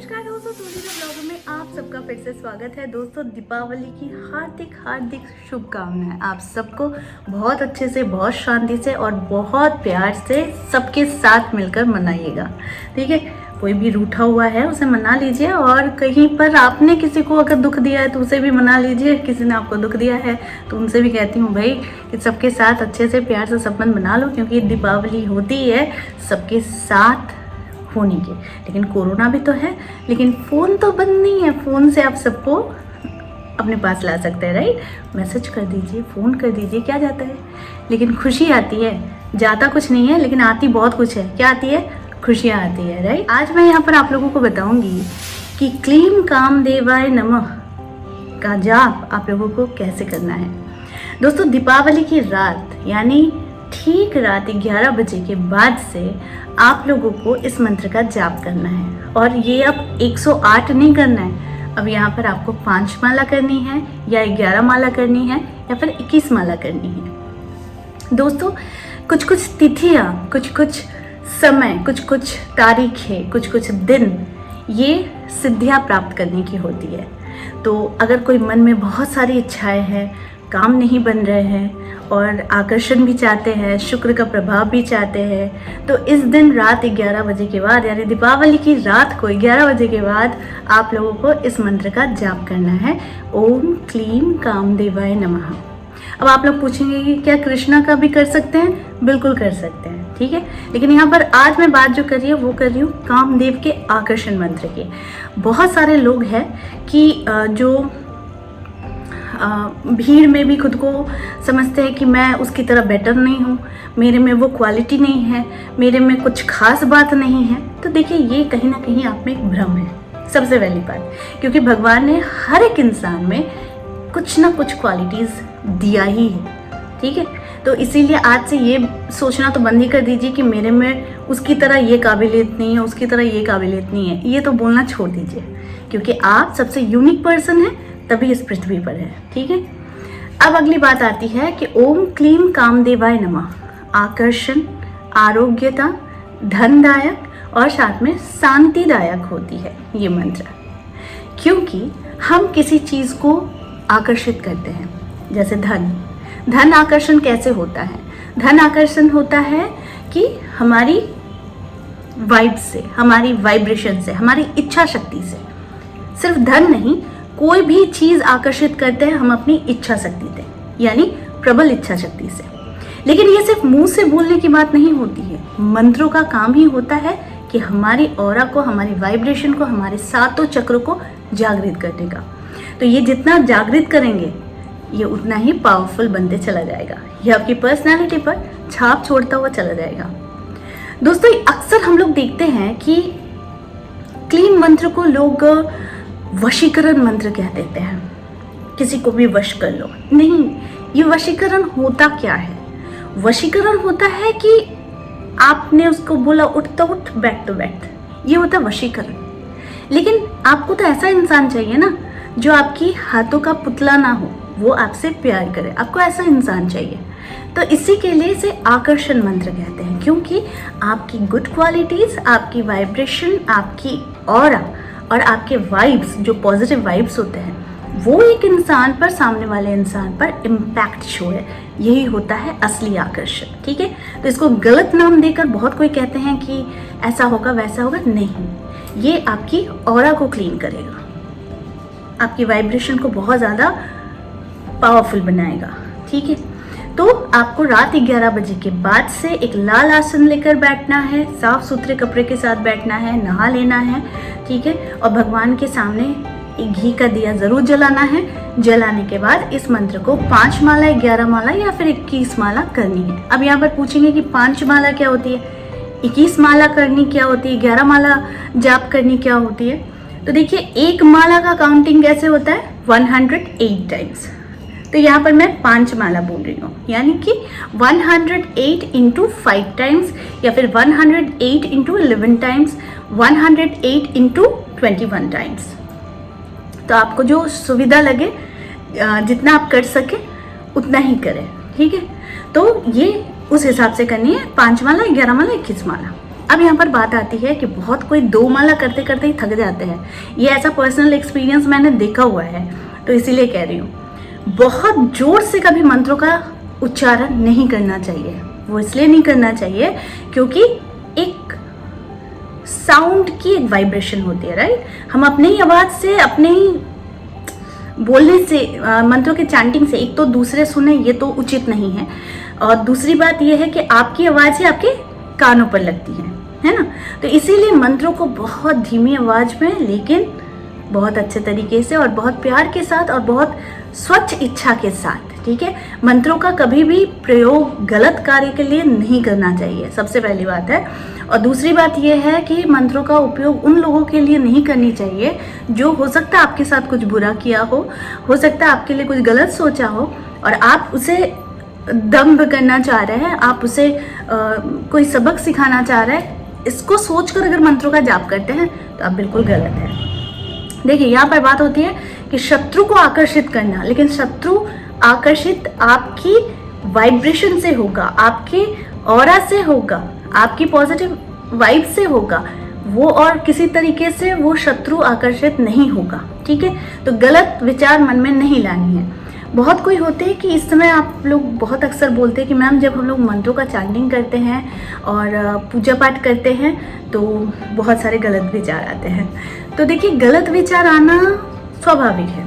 नमस्कार दोस्तों, सुनीता ब्लॉग में आप सबका फिर से स्वागत है। दोस्तों, दीपावली की हार्दिक हार्दिक शुभकामनाएं आप सबको। बहुत अच्छे से, बहुत शांति से और बहुत प्यार से सबके साथ मिलकर मनाइएगा, ठीक है। कोई भी रूठा हुआ है उसे मना लीजिए, और कहीं पर आपने किसी को अगर दुख दिया है तो उसे भी मना लीजिए। किसी ने आपको दुख दिया है तो उनसे भी कहती हूँ भाई कि सबके साथ अच्छे से प्यार से संबंध बना लो, क्योंकि दीपावली होती है सबके साथ होने की। लेकिन कोरोना भी तो है, लेकिन फ़ोन तो बंद नहीं है। फ़ोन से आप सबको अपने पास ला सकते हैं, राइट। मैसेज कर दीजिए, फ़ोन कर दीजिए, क्या जाता है। लेकिन खुशी आती है, जाता कुछ नहीं है, लेकिन आती बहुत कुछ है। क्या आती है? खुशियाँ आती है, राइट। आज मैं यहाँ पर आप लोगों को बताऊँगी कि क्लीम कामदेवाय नमः का जाप आप लोगों को कैसे करना है। दोस्तों, दीपावली की रात यानी ठीक रात 11 बजे के बाद से आप लोगों को इस मंत्र का जाप करना है। और ये अब 108 नहीं करना है, अब यहाँ पर आपको 5 माला करनी है, या 11 माला करनी है, या फिर 21 माला करनी है। दोस्तों, कुछ कुछ तिथियाँ, कुछ कुछ समय, कुछ कुछ तारीखें, कुछ कुछ दिन ये सिद्धियाँ प्राप्त करने की होती है। तो अगर कोई मन में बहुत सारी इच्छाएं हैं, काम नहीं बन रहे हैं और आकर्षण भी चाहते हैं, शुक्र का प्रभाव भी चाहते हैं, तो इस दिन रात 11 बजे के बाद, यानी दीपावली की रात को 11 बजे के बाद आप लोगों को इस मंत्र का जाप करना है, ओम क्लीम कामदेवाय नमः। अब आप लोग पूछेंगे कि क्या कृष्णा का भी कर सकते हैं? बिल्कुल कर सकते हैं, ठीक है। लेकिन यहाँ पर आज मैं बात जो कर रही हूँ वो कर रही हूँ कामदेव के आकर्षण मंत्र की। बहुत सारे लोग हैं कि जो भीड़ में भी खुद को समझते हैं कि मैं उसकी तरह बेटर नहीं हूँ, मेरे में वो क्वालिटी नहीं है, मेरे में कुछ खास बात नहीं है। तो देखिए, ये कहीं ना कहीं आप में एक भ्रम है, सबसे पहली बात। क्योंकि भगवान ने हर एक इंसान में कुछ ना कुछ क्वालिटीज़ दिया ही है, ठीक है। तो इसीलिए आज से ये सोचना तो बंद ही कर दीजिए कि मेरे में उसकी तरह ये काबिलियत नहीं है, उसकी तरह ये काबिलियत नहीं है। ये तो बोलना छोड़ दीजिए, क्योंकि आप सबसे यूनिक पर्सन हैं, तभी इस पृथ्वी पर है, ठीक है। अब अगली बात आती है कि ओम क्लीम कामदेवाय नमः आकर्षण, आरोग्यता, धनदायक और साथ में शांतिदायक होती है ये मंत्र। क्योंकि हम किसी चीज़ को आकर्षित करते हैं, जैसे धन आकर्षण कैसे होता है? धन आकर्षण होता है कि हमारी वाइब से, हमारी वाइब्रेशन से, हमारी इच्छा शक्ति से। सिर्फ धन नहीं, कोई भी चीज़ आकर्षित करते हैं हम अपनी इच्छा शक्ति से, यानी प्रबल इच्छा शक्ति से। लेकिन ये सिर्फ मुंह से बोलने की बात नहीं होती है। मंत्रों का काम ही होता है कि हमारी ऑरा को, हमारी वाइब्रेशन को, हमारे सातों चक्रों को जागृत करने का। तो ये जितना जागृत करेंगे, ये उतना ही पावरफुल बनते चला जाएगा। ये आपकी पर्सनालिटी पर छाप छोड़ता हुआ चला जाएगा। दोस्तों, अक्सर हम लोग देखते हैं कि क्लीम मंत्र को लोग वशीकरण मंत्र कह देते हैं, किसी को भी वश कर लो। नहीं, ये वशीकरण होता क्या है? वशीकरण होता है कि आपने उसको बोला उठ तो उठ, बैठ तो बैठ, ये होता है वशीकरण। लेकिन आपको तो ऐसा इंसान चाहिए ना जो आपकी हाथों का पुतला ना हो, वो आपसे प्यार करे। आपको ऐसा इंसान चाहिए। तो इसी के लिए इसे आकर्षण मंत्र कहते हैं, क्योंकि आपकी गुड क्वालिटीज, आपकी वाइब्रेशन, आपकी ऑरा और आपके वाइब्स, जो पॉजिटिव वाइब्स होते हैं, वो एक इंसान पर, सामने वाले इंसान पर इम्पैक्ट शो है। यही होता है असली आकर्षण, ठीक है। तो इसको गलत नाम देकर बहुत कोई कहते हैं कि ऐसा होगा वैसा होगा। नहीं, ये आपकी ऑरा को क्लीन करेगा, आपकी वाइब्रेशन को बहुत ज़्यादा पावरफुल बनाएगा, ठीक है। तो आपको रात 11 बजे के बाद से एक लाल आसन लेकर बैठना है, साफ सुथरे कपड़े के साथ बैठना है, नहा लेना है, ठीक है। और भगवान के सामने एक घी का दिया ज़रूर जलाना है। जलाने के बाद इस मंत्र को 5 माला, 11 माला या फिर 21 माला करनी है। अब यहाँ पर पूछेंगे कि 5 माला क्या होती है, 21 माला करनी क्या होती है, 11 माला जाप करनी क्या होती है। तो देखिए, एक माला का काउंटिंग कैसे होता है? 108 टाइम्स। तो यहाँ पर मैं 5 माला बोल रही हूँ, यानी कि 108 इंटू 5 टाइम्स, या फिर 108 इंटू 11 टाइम्स, 108 इंटू 21 टाइम्स। तो आपको जो सुविधा लगे, जितना आप कर सके उतना ही करें, ठीक है। तो ये उस हिसाब से करनी है, 5 माला, 11 माला, 21 माला। अब यहाँ पर बात आती है कि बहुत कोई 2 माला करते करते ही थक जाते हैं। ये ऐसा पर्सनल एक्सपीरियंस मैंने देखा हुआ है, तो इसीलिए कह रही हूँ। बहुत जोर से कभी मंत्रों का उच्चारण नहीं करना चाहिए। वो इसलिए नहीं करना चाहिए क्योंकि एक साउंड की एक वाइब्रेशन होती है, राइट। हम अपने ही आवाज़ से, अपने ही बोलने से, मंत्रों के चैंटिंग से एक तो दूसरे सुने, ये तो उचित नहीं है। और दूसरी बात ये है कि आपकी आवाज़ ही आपके कानों पर लगती है ना। तो इसीलिए मंत्रों को बहुत धीमी आवाज़ में, लेकिन बहुत अच्छे तरीके से और बहुत प्यार के साथ और बहुत स्वच्छ इच्छा के साथ, ठीक है। मंत्रों का कभी भी प्रयोग गलत कार्य के लिए नहीं करना चाहिए, सबसे पहली बात है। और दूसरी बात यह है कि मंत्रों का उपयोग उन लोगों के लिए नहीं करनी चाहिए जो हो सकता है आपके साथ कुछ बुरा किया हो सकता है आपके लिए कुछ गलत सोचा हो, और आप उसे दंभ करना चाह रहे हैं, आप उसे कोई सबक सिखाना चाह रहे हैं। इसको सोचकर अगर मंत्रों का जाप करते हैं तो आप बिल्कुल गलत है। देखिए, यहाँ पर बात होती है कि शत्रु को आकर्षित करना, लेकिन शत्रु आकर्षित आपकी वाइब्रेशन से होगा, आपके ऑरा से होगा, आपकी पॉजिटिव वाइब से होगा वो, और किसी तरीके से वो शत्रु आकर्षित नहीं होगा, ठीक है। तो गलत विचार मन में नहीं लानी है। बहुत कोई होते हैं कि इस समय आप लोग बहुत अक्सर बोलते हैं कि मैम जब हम लोग मंत्रों का चैंटिंग करते हैं और पूजा पाठ करते हैं तो बहुत सारे गलत विचार आते हैं। तो देखिए, गलत विचार आना स्वाभाविक है,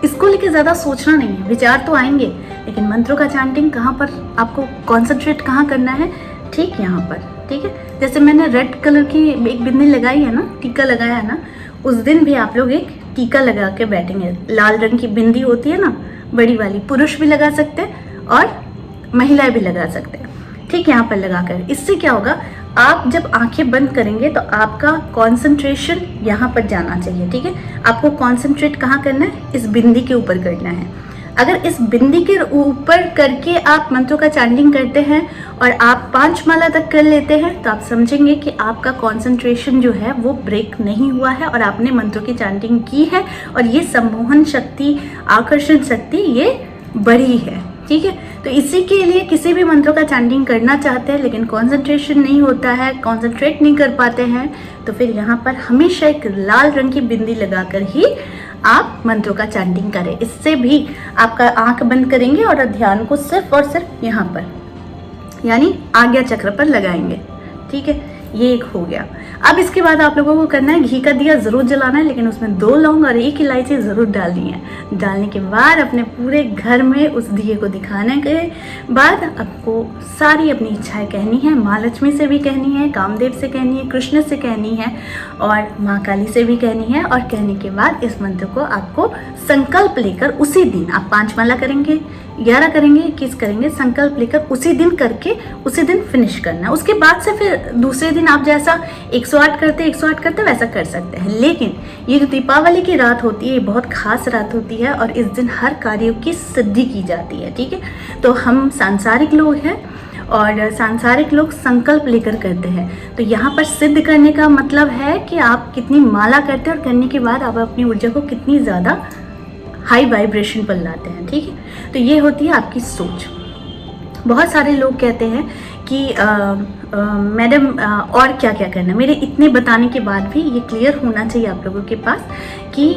इसको लेके ज़्यादा सोचना नहीं है। विचार तो आएंगे, लेकिन मंत्रों का चैंटिंग कहाँ पर आपको कॉन्सेंट्रेट कहाँ करना है, ठीक यहाँ पर, ठीक है। जैसे मैंने रेड कलर की एक बिंदी लगाई है ना, टीका लगाया है ना, उस दिन भी आप लोग एक टीका लगा के बैठेंगे। लाल रंग की बिंदी होती है ना, बड़ी वाली, पुरुष भी लगा सकते हैं और महिलाएं भी लगा सकते हैं, ठीक। यहाँ पर लगाकर इससे क्या होगा, आप जब आंखें बंद करेंगे तो आपका कंसंट्रेशन यहाँ पर जाना चाहिए, ठीक है। आपको कंसंट्रेट कहाँ करना है, इस बिंदी के ऊपर करना है। अगर इस बिंदी के ऊपर करके आप मंत्रों का चैंटिंग करते हैं और आप 5 माला तक कर लेते हैं तो आप समझेंगे कि आपका कंसंट्रेशन जो है वो ब्रेक नहीं हुआ है और आपने मंत्रों की चैंटिंग की है, और ये सम्मोहन शक्ति, आकर्षण शक्ति ये बढ़ी है, ठीक है। तो इसी के लिए किसी भी मंत्रों का चैंटिंग करना चाहते हैं लेकिन कंसंट्रेशन नहीं होता है, कंसंट्रेट नहीं कर पाते हैं, तो फिर यहाँ पर हमेशा एक लाल रंग की बिंदी लगाकर ही आप मंत्रों का चैंटिंग करें। इससे भी आपका आंख बंद करेंगे और ध्यान को सिर्फ और सिर्फ यहाँ पर, यानी आज्ञा चक्र पर लगाएंगे, ठीक है। ये एक हो गया। अब इसके बाद आप लोगों को करना है, घी का दिया ज़रूर जलाना है, लेकिन उसमें 2 लौंग और 1 इलायची ज़रूर डालनी है। डालने के बाद अपने पूरे घर में उस दिए को दिखाने के बाद आपको सारी अपनी इच्छाएं कहनी है। माँ लक्ष्मी से भी कहनी है, कामदेव से कहनी है, कृष्ण से कहनी है और माँ काली से भी कहनी है। और कहने के बाद इस मंत्र को आपको संकल्प लेकर उसी दिन आप 5 माला करेंगे, 11 करेंगे, 21 करेंगे, संकल्प लेकर उसी दिन करके उसी दिन फिनिश करना। उसके बाद से फिर दूसरे दिन आप जैसा 108 करते वैसा कर सकते हैं। लेकिन ये जो दीपावली की रात होती है, बहुत खास रात होती है और इस दिन हर कार्यों की सिद्धि की जाती है, ठीक है। तो हम सांसारिक लोग हैं और सांसारिक लोग संकल्प लेकर करते हैं। तो यहाँ पर सिद्ध करने का मतलब है कि आप कितनी माला करते हैं और करने के बाद आप अपनी ऊर्जा को कितनी ज़्यादा हाई वाइब्रेशन पर लाते हैं, ठीक है। तो ये होती है आपकी सोच। बहुत सारे लोग कहते हैं कि मैडम और क्या क्या करना है। मेरे इतने बताने के बाद भी ये क्लियर होना चाहिए आप लोगों के पास कि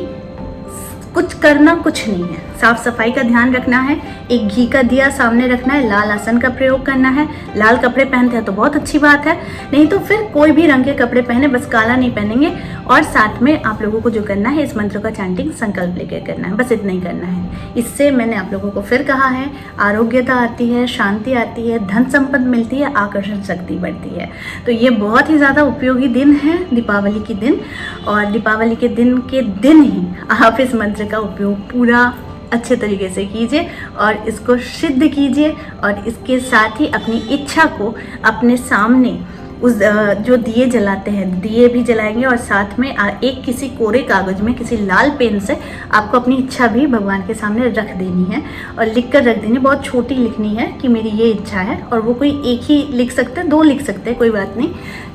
कुछ करना कुछ नहीं है। साफ सफाई का ध्यान रखना है, एक घी का दिया सामने रखना है, लाल आसन का प्रयोग करना है। लाल कपड़े पहनते हैं तो बहुत अच्छी बात है, नहीं तो फिर कोई भी रंग के कपड़े पहने, बस काला नहीं पहनेंगे। और साथ में आप लोगों को जो करना है, इस मंत्र का चैंटिंग संकल्प लेकर करना है, बस इतना ही करना है। इससे मैंने आप लोगों को फिर कहा है, आरोग्यता आती है, शांति आती है, धन संपत्ति मिलती है, आकर्षण शक्ति बढ़ती है। तो ये बहुत ही ज़्यादा उपयोगी दिन है दीपावली के दिन, और दीपावली के दिन ही आप इस मंत्र का उपयोग पूरा अच्छे तरीके से कीजिए और इसको सिद्ध कीजिए। और इसके साथ ही अपनी इच्छा को अपने सामने उस जो दिए जलाते हैं, दिए भी जलाएंगे और साथ में एक किसी कोरे कागज में किसी लाल पेन से आपको अपनी इच्छा भी भगवान के सामने रख देनी है और लिख कर रख देनी है। बहुत छोटी लिखनी है कि मेरी ये इच्छा है, और वो कोई एक ही लिख सकते हैं, 2 लिख सकते हैं, कोई बात नहीं।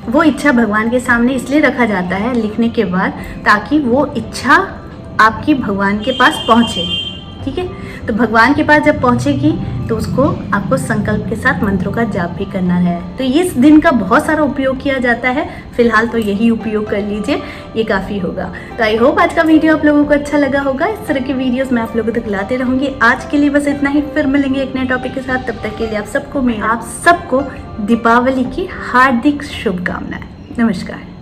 वो इच्छा भगवान के सामने इसलिए रखा जाता है लिखने के बाद, ताकि वो इच्छा आपकी भगवान के पास पहुँचे, ठीक है। तो भगवान के पास जब पहुँचेगी तो उसको आपको संकल्प के साथ मंत्रों का जाप भी करना है। तो इस दिन का बहुत सारा उपयोग किया जाता है, फिलहाल तो यही उपयोग कर लीजिए, ये काफ़ी होगा। तो आई होप आज का वीडियो आप लोगों को अच्छा लगा होगा। इस तरह की वीडियोस मैं आप लोगों तक लाते रहूँगी। आज के लिए बस इतना ही, फिर मिलेंगे एक नए टॉपिक के साथ। तब तक के लिए आप सबको दीपावली की हार्दिक शुभकामनाएं। नमस्कार।